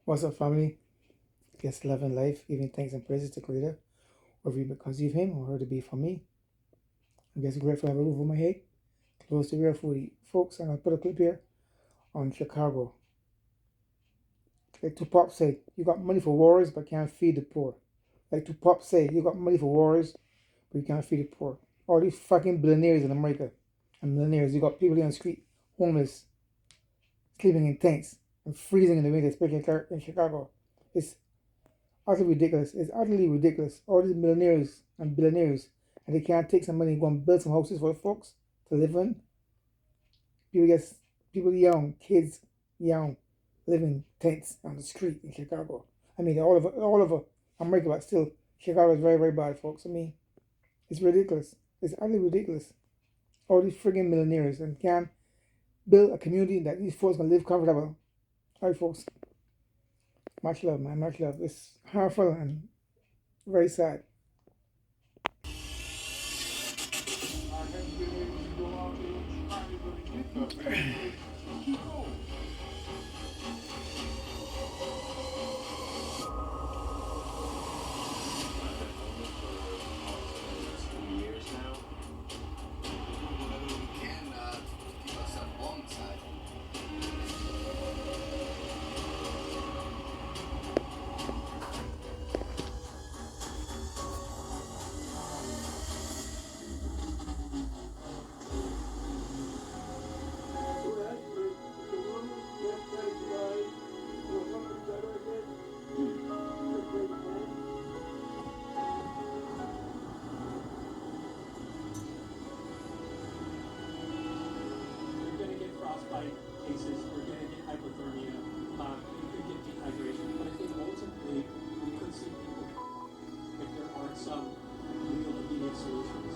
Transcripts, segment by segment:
What's up, family? Guess love and life, giving thanks and praises to Creator, whether it be because of Him or whether it be for me. I guess grateful to have a roof over my head, close to real food. Folks, I'm gonna put a clip here on Chicago. Like Tupac said, you got money for wars but can't feed the poor. Like Tupac said, you got money for wars but you can't feed the poor. All these fucking billionaires in America and millionaires, you got people on the street, homeless, sleeping in tents and freezing in the winter, especially in Chicago. It's utterly ridiculous. It's utterly ridiculous. All these millionaires and billionaires, and they can't take some money and go and build some houses for the folks to live in. People get people young, kids young, living in tents on the street in Chicago. I mean, all over America, but still, Chicago is very, very bad, folks. I mean, it's ridiculous. It's utterly ridiculous. All these friggin' millionaires and can't build a community that these folks can live comfortable. All right, folks. Much love, man. Much love. It's harmful and very sad. Cases, we're going to get hypothermia, you could get dehydration, but I think ultimately we could see people if there aren't some real immediate solutions.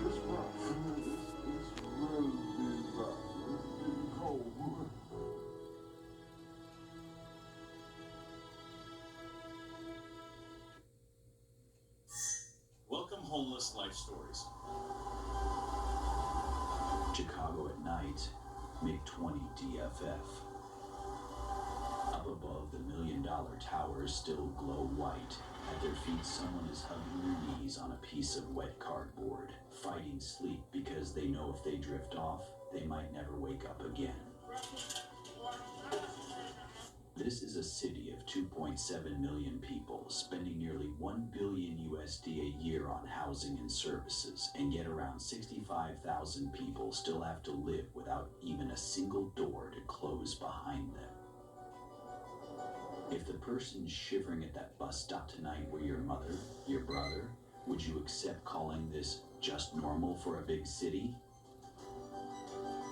It's rough. It's really rough. It's cold. Welcome, Homeless Life Stories. Chicago at night, MiG-20 DFF. Up above, the million-dollar towers still glow white. At their feet, someone is hugging their knees on a piece of wet cardboard, fighting sleep because they know if they drift off, they might never wake up again. This is a city of 2.7 million people, spending nearly $1 billion USD a year on housing and services, and yet around 65,000 people still have to live without even a single door to close behind them. If the person shivering at that bus stop tonight were your mother, your brother, would you accept calling this just normal for a big city?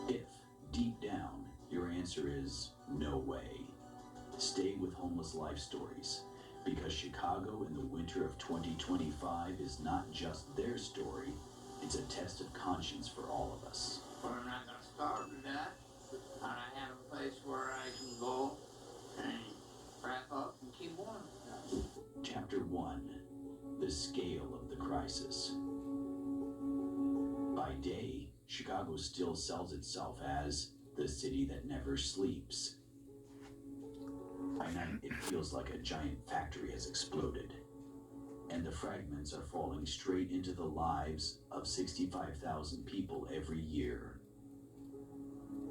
If, deep down, your answer is no way, stay with Homeless Life Stories, because Chicago in the winter of 2025 is not just their story, it's a test of conscience for all of us. But I'm not going to starve to death, and I have a place where I can go and wrap up and keep warm. Chapter 1. The Scale of the Crisis. By day, Chicago still sells itself as the city that never sleeps. By night, it feels like a giant factory has exploded, and the fragments are falling straight into the lives of 65,000 people every year.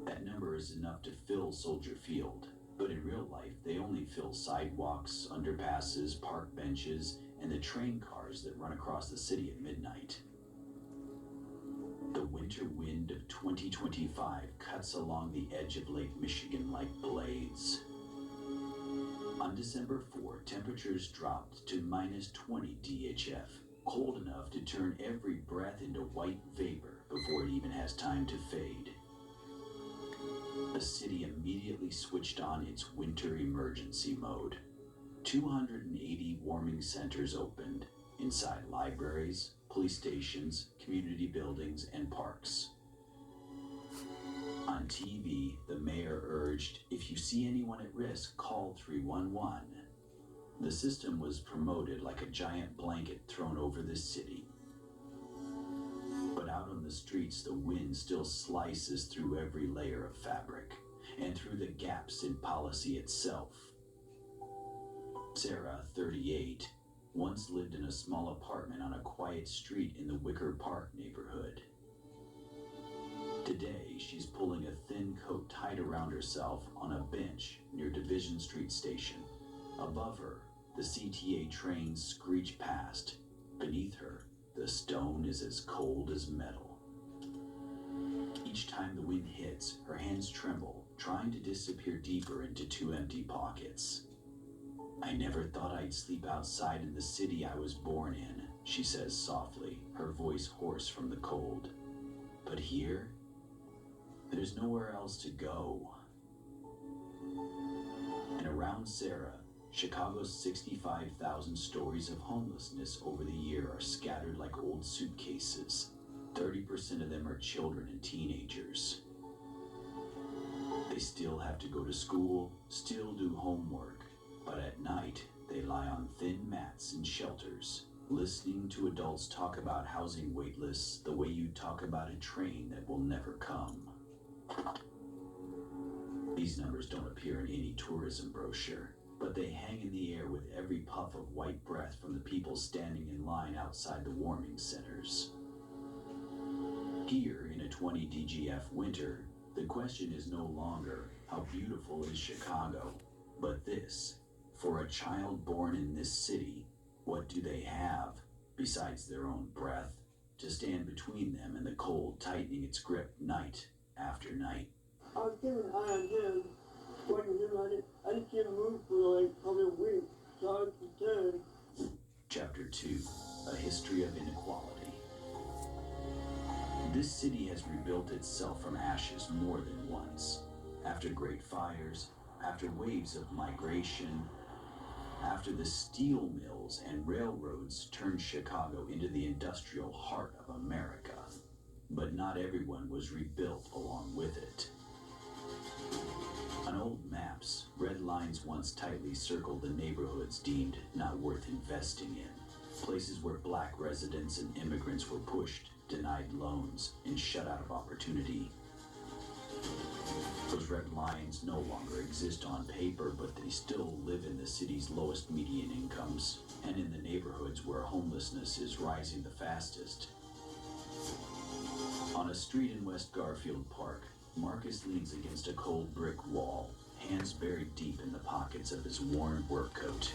That number is enough to fill Soldier Field, but in real life, they only fill sidewalks, underpasses, park benches, and the train cars that run across the city at midnight. The winter wind of 2025 cuts along the edge of Lake Michigan like blades. On December 4, temperatures dropped to minus 20 DHF, cold enough to turn every breath into white vapor before it even has time to fade. The city immediately switched on its winter emergency mode. 280 warming centers opened inside libraries, police stations, community buildings, and parks. On TV, the mayor urged, if you see anyone at risk, call 311. The system was promoted like a giant blanket thrown over the city. But out on the streets, the wind still slices through every layer of fabric and through the gaps in policy itself. Sarah, 38, once lived in a small apartment on a quiet street in the Wicker Park neighborhood. Today, she's pulling a thin coat tight around herself on a bench near Division Street Station. Above her, the CTA trains screech past. Beneath her, the stone is as cold as metal. Each time the wind hits, her hands tremble, trying to disappear deeper into two empty pockets. I never thought I'd sleep outside in the city I was born in, she says softly, her voice hoarse from the cold. But here, there's nowhere else to go. And around Sarah, Chicago's 65,000 stories of homelessness over the year are scattered like old suitcases. 30% of them are children and teenagers. They still have to go to school, still do homework, but at night they lie on thin mats in shelters, listening to adults talk about housing wait lists the way you talk about a train that will never come. These numbers don't appear in any tourism brochure, but they hang in the air with every puff of white breath from the people standing in line outside the warming centers. Here, in a 20 DGF winter, the question is no longer, how beautiful is Chicago? But this, for a child born in this city, what do they have, besides their own breath, to stand between them and the cold tightening its grip night after night? I was keeping an eye on him, watching him. I didn't see him move for like probably a week, so I was concerned. Chapter 2, A History of Inequality. This city has rebuilt itself from ashes more than once. After great fires, after waves of migration, after the steel mills and railroads turned Chicago into the industrial heart of America. But not everyone was rebuilt along with it. On old maps, red lines once tightly circled the neighborhoods deemed not worth investing in, places where black residents and immigrants were pushed, denied loans, and shut out of opportunity. Those red lines no longer exist on paper, but they still live in the city's lowest median incomes and in the neighborhoods where homelessness is rising the fastest. On a street in West Garfield Park, Marcus leans against a cold brick wall, hands buried deep in the pockets of his worn work coat.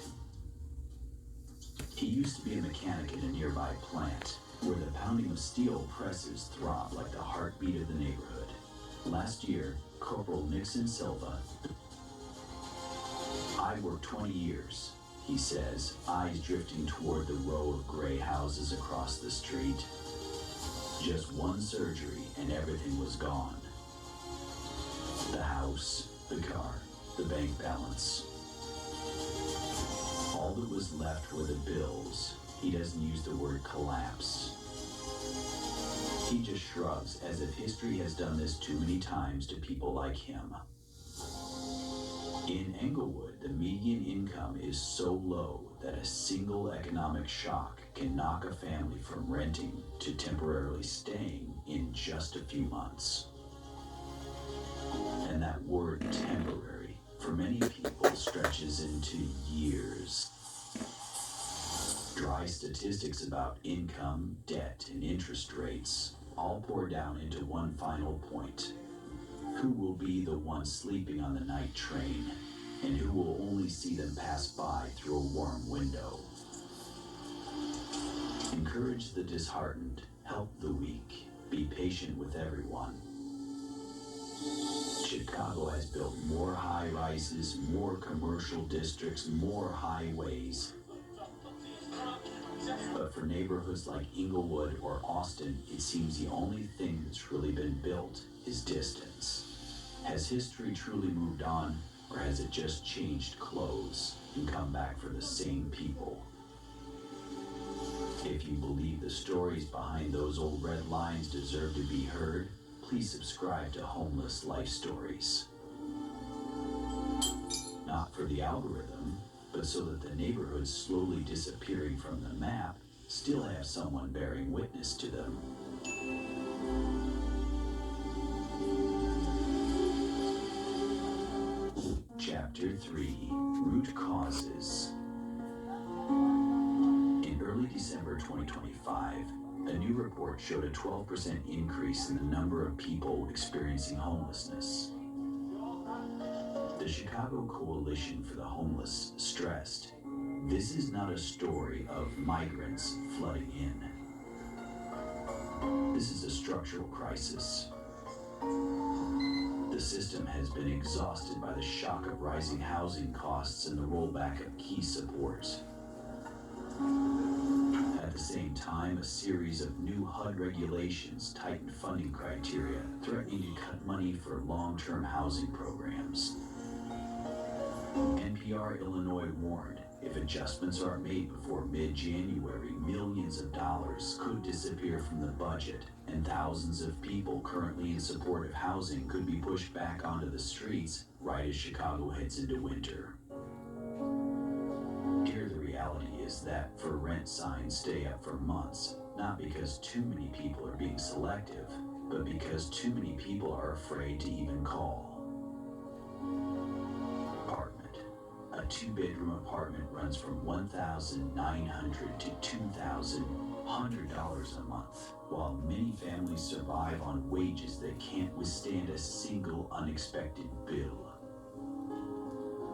He used to be a mechanic in a nearby plant, where the pounding of steel presses throbbed like the heartbeat of the neighborhood. Last year, Corporal Nixon Silva, I worked 20 years, he says, eyes drifting toward the row of gray houses across the street. Just one surgery and everything was gone. The house, the car, the bank balance. All that was left were the bills. He doesn't use the word collapse. He just shrugs as if history has done this too many times to people like him. In Englewood, the median income is so low that a single economic shock can knock a family from renting to temporarily staying in just a few months. And that word temporary, for many people, stretches into years. Dry statistics about income, debt, and interest rates all pour down into one final point. Who will be the one sleeping on the night train, and who will only see them pass by through a warm window? Encourage the disheartened, help the weak, be patient with everyone. Chicago has built more high-rises, more commercial districts, more highways. But for neighborhoods like Englewood or Austin, it seems the only thing that's really been built is distance. Has history truly moved on, or has it just changed clothes and come back for the same people? If you believe the stories behind those old red lines deserve to be heard, please subscribe to Homeless Life Stories. Not for the algorithm, but so that the neighborhoods slowly disappearing from the map still have someone bearing witness to them. Chapter 3, Root Causes. In early December 2025, a new report showed a 12% increase in the number of people experiencing homelessness. The Chicago Coalition for the Homeless stressed, this is not a story of migrants flooding in. This is a structural crisis. The system has been exhausted by the shock of rising housing costs and the rollback of key supports. At the same time, a series of new HUD regulations tightened funding criteria, threatening to cut money for long-term housing programs. NPR Illinois warned, if adjustments aren't made before mid-January, millions of dollars could disappear from the budget, and thousands of people currently in supportive housing could be pushed back onto the streets right as Chicago heads into winter. Here, the reality is that for rent signs stay up for months, not because too many people are being selective, but because too many people are afraid to even call. A two-bedroom apartment runs from $1,900 to $2,100 a month, while many families survive on wages that can't withstand a single unexpected bill.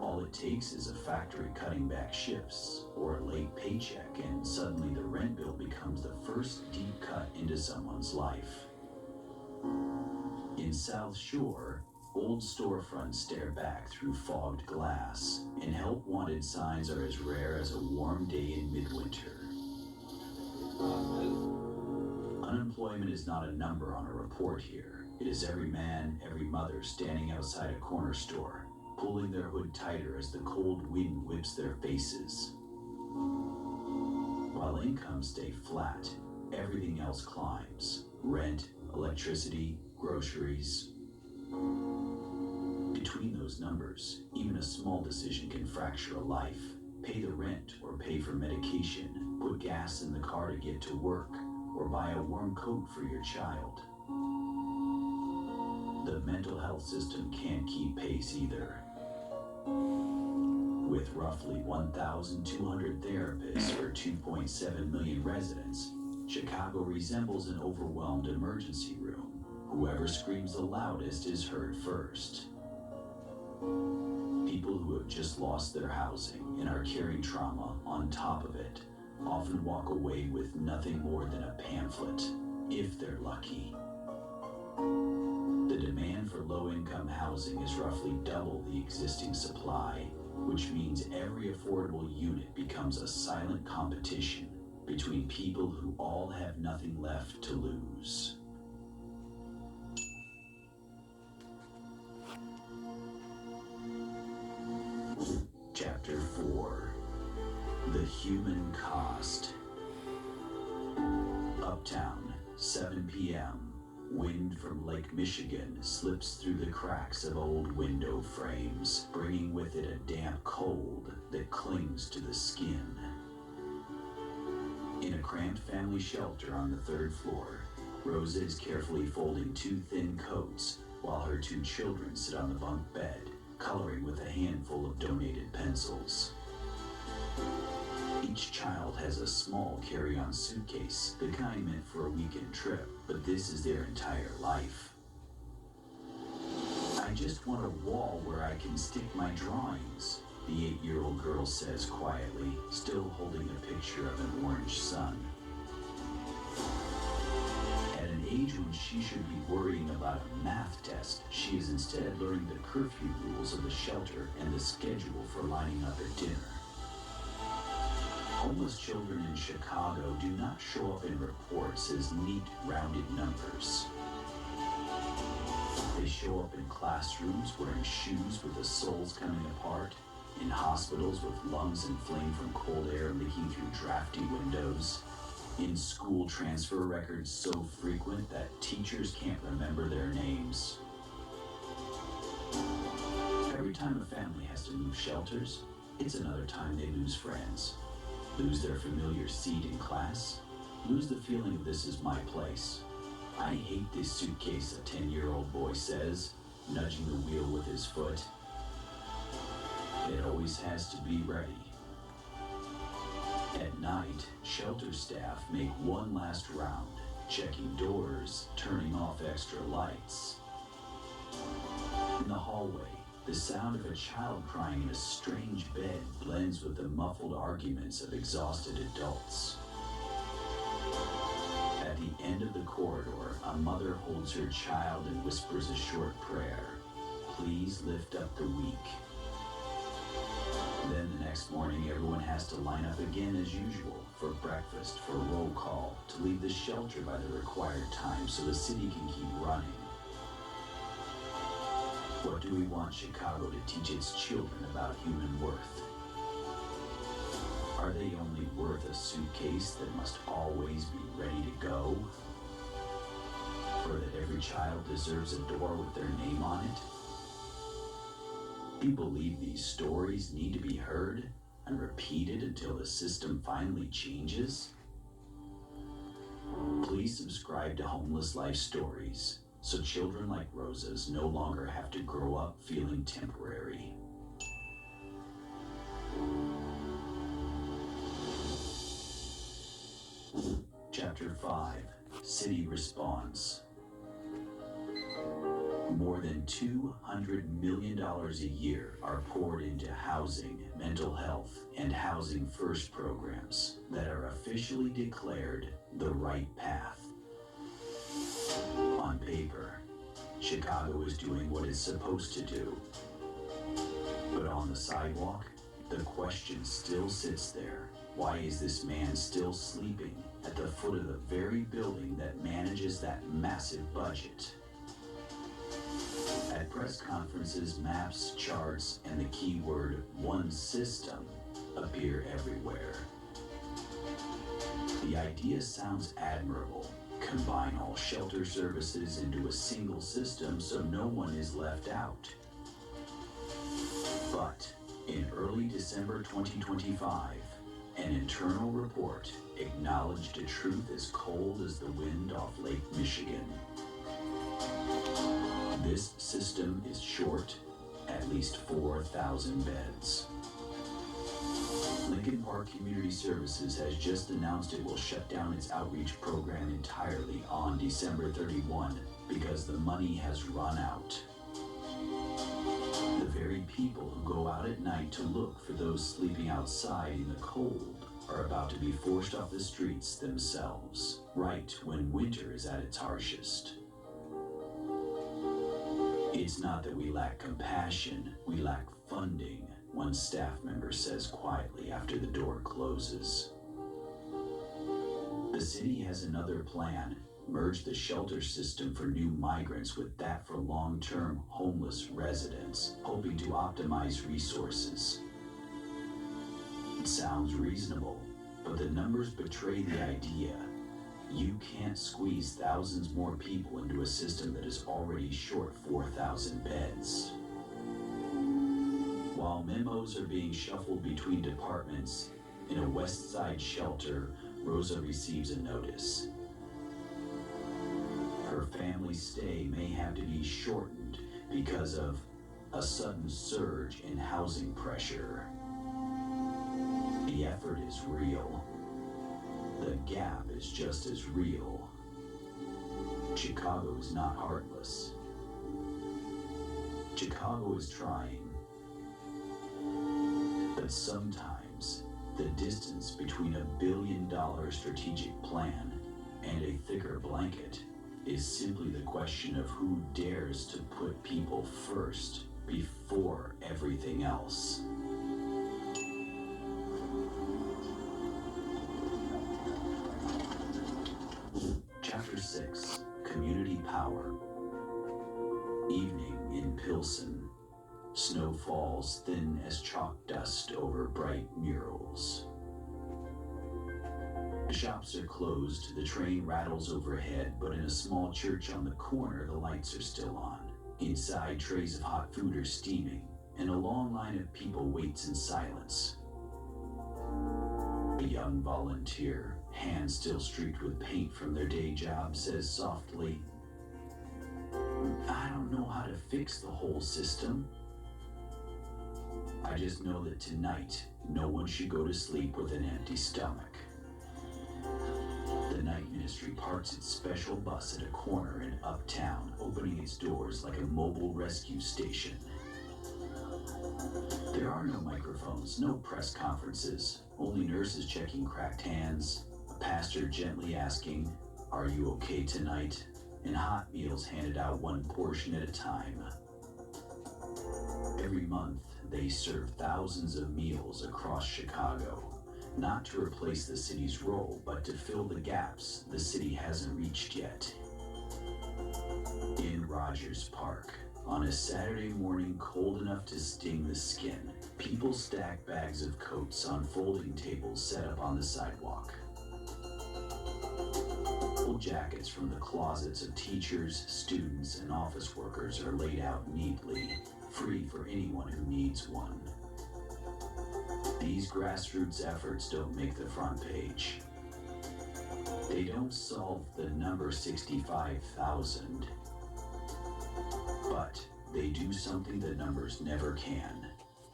All it takes is a factory cutting back shifts or a late paycheck, and suddenly the rent bill becomes the first deep cut into someone's life. In South Shore, old storefronts stare back through fogged glass, and help wanted signs are as rare as a warm day in midwinter. Unemployment is not a number on a report here. It is every man, every mother standing outside a corner store, pulling their hood tighter as the cold wind whips their faces. While incomes stay flat, everything else climbs. Rent, electricity, groceries. Between those numbers, even a small decision can fracture a life. Pay the rent or pay for medication, put gas in the car to get to work, or buy a warm coat for your child. The mental health system can't keep pace either. With roughly 1,200 therapists for 2.7 million residents, Chicago resembles an overwhelmed emergency room. Whoever screams the loudest is heard first. People who have just lost their housing and are carrying trauma on top of it often walk away with nothing more than a pamphlet, if they're lucky. The demand for low-income housing is roughly double the existing supply, which means every affordable unit becomes a silent competition between people who all have nothing left to lose. Chapter 4, The Human Cost. Uptown, 7 p.m. Wind from Lake Michigan slips through the cracks of old window frames, bringing with it a damp cold that clings to the skin. In a cramped family shelter on the 3rd floor, Rosa is carefully folding 2 thin coats while her 2 children sit on the bunk bed, coloring with a handful of donated pencils. Each child has a small carry-on suitcase, the kind meant for a weekend trip, but this is their entire life. I just want a wall where I can stick my drawings, the 8-year-old girl says quietly, still holding a picture of an orange sun. At an age when she should be worrying about a math test, she is instead learning the curfew rules of the shelter and the schedule for lining up at dinner. Homeless children in Chicago do not show up in reports as neat, rounded numbers. They show up in classrooms wearing shoes with the soles coming apart, in hospitals with lungs inflamed from cold air leaking through drafty windows, in school transfer records so frequent that teachers can't remember their names. Every time a family has to move shelters, it's another time they lose friends. Lose their familiar seat in class, lose the feeling of this is my place. I hate this suitcase, a 10-year-old boy says, nudging the wheel with his foot. It always has to be ready. At night, shelter staff make one last round, checking doors, turning off extra lights. In the hallway, the sound of a child crying in a strange bed blends with the muffled arguments of exhausted adults. At the end of the corridor, a mother holds her child and whispers a short prayer. Please lift up the weak. Then the next morning, everyone has to line up again as usual for breakfast, for roll call, to leave the shelter by the required time so the city can keep running. What do we want Chicago to teach its children about human worth? Are they only worth a suitcase that must always be ready to go? Or that every child deserves a door with their name on it? Do you believe these stories need to be heard and repeated until the system finally changes? Please subscribe to Homeless Life Stories, so children like Rosa's no longer have to grow up feeling temporary. Chapter 5, City Response. More than $200 million a year are poured into housing, mental health, and housing first programs that are officially declared the right path. On paper, Chicago is doing what it's supposed to do. But on the sidewalk, the question still sits there. Why is this man still sleeping at the foot of the very building that manages that massive budget? At press conferences, maps, charts, and the keyword "one system" appear everywhere. The idea sounds admirable. Combine all shelter services into a single system so no one is left out. But in early December 2025, an internal report acknowledged a truth as cold as the wind off Lake Michigan. This system is short at least 4,000 beds. Lincoln Park Community Services has just announced it will shut down its outreach program entirely on December 31 because the money has run out. The very people who go out at night to look for those sleeping outside in the cold are about to be forced off the streets themselves, right when winter is at its harshest. It's not that we lack compassion, we lack funding, one staff member says quietly after the door closes. The city has another plan. Merge the shelter system for new migrants with that for long-term homeless residents, hoping to optimize resources. It sounds reasonable, but the numbers betray the idea. You can't squeeze thousands more people into a system that is already short 4,000 beds. While memos are being shuffled between departments, in a West Side shelter, Rosa receives a notice. Her family's stay may have to be shortened because of a sudden surge in housing pressure. The effort is real. The gap is just as real. Chicago is not heartless. Chicago is trying. But sometimes, the distance between $1 billion strategic plan and a thicker blanket is simply the question of who dares to put people first before everything else. Chapter 6, Community Power. Evening in Pilsen. Snow falls thin as chalk dust over bright murals. The shops are closed, the train rattles overhead, but in a small church on the corner, the lights are still on. Inside, trays of hot food are steaming, and a long line of people waits in silence. A young volunteer, hand still streaked with paint from their day job, says softly, "I don't know how to fix the whole system. I just know that tonight, no one should go to sleep with an empty stomach." The night ministry parks its special bus at a corner in Uptown, opening its doors like a mobile rescue station. There are no microphones, no press conferences, only nurses checking cracked hands, a pastor gently asking, "Are you okay tonight?" and hot meals handed out one portion at a time. Every month, they serve thousands of meals across Chicago, not to replace the city's role, but to fill the gaps the city hasn't reached yet. In Rogers Park, on a Saturday morning cold enough to sting the skin, people stack bags of coats on folding tables set up on the sidewalk. Old jackets from the closets of teachers, students, and office workers are laid out neatly, free for anyone who needs one. These grassroots efforts don't make the front page. They don't solve the number 65,000. But they do something that numbers never can.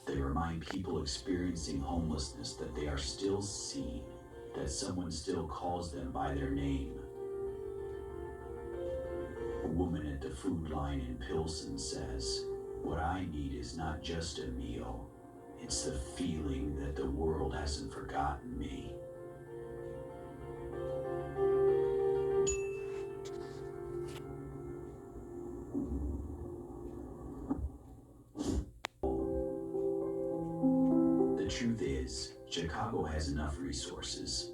They remind people experiencing homelessness that they are still seen, that someone still calls them by their name. A woman at the food line in Pilsen says, "What I need is not just a meal. It's the feeling that the world hasn't forgotten me." The truth is, Chicago has enough resources.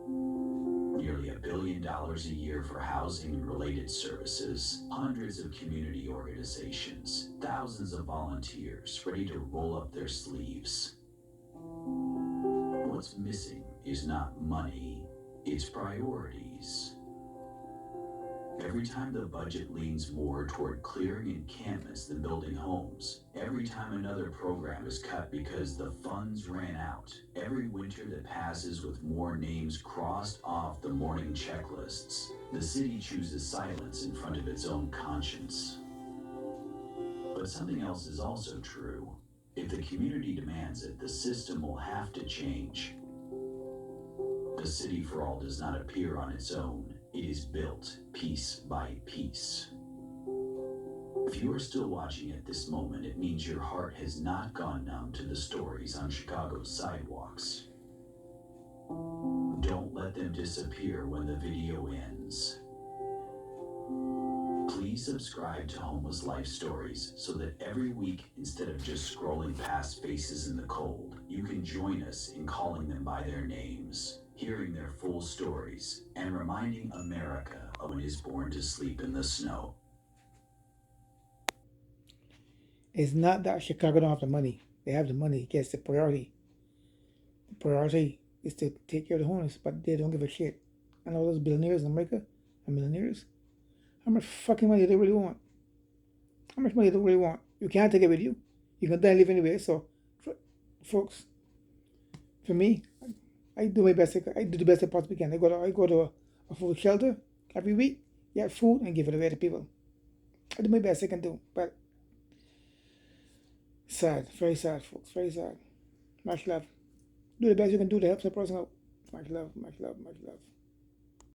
Nearly $1 billion a year for housing and related services, hundreds of community organizations, thousands of volunteers ready to roll up their sleeves. What's missing is not money, it's priorities. Every time the budget leans more toward clearing encampments than building homes, every time another program is cut because the funds ran out, every winter that passes with more names crossed off the morning checklists, the city chooses silence in front of its own conscience. But something else is also true. If the community demands it, the system will have to change. The City for All does not appear on its own. It is built piece by piece. If you are still watching at this moment, it means your heart has not gone numb to the stories on Chicago's sidewalks. Don't let them disappear when the video ends. Please subscribe to Homeless Life Stories so that every week, instead of just scrolling past faces in the cold, you can join us in calling them by their names, hearing their full stories, and reminding America of when it is born to sleep in the snow. It's not that Chicago don't have the money. They have the money. It gets the priority. The priority is to take care of the homeless, but they don't give a shit. And all those billionaires in America and millionaires, how much fucking money do they really want? How much money do they really want? You can't take it with you. You can die and live anywhere. So, folks, for me, I do my best. I do the best I possibly can. I go to a food shelter every week, get food, and give it away to people. I do my best I can do, but sad, very sad, folks, very sad. Much love. Do the best you can do to help the person out. Much love, much love, much love.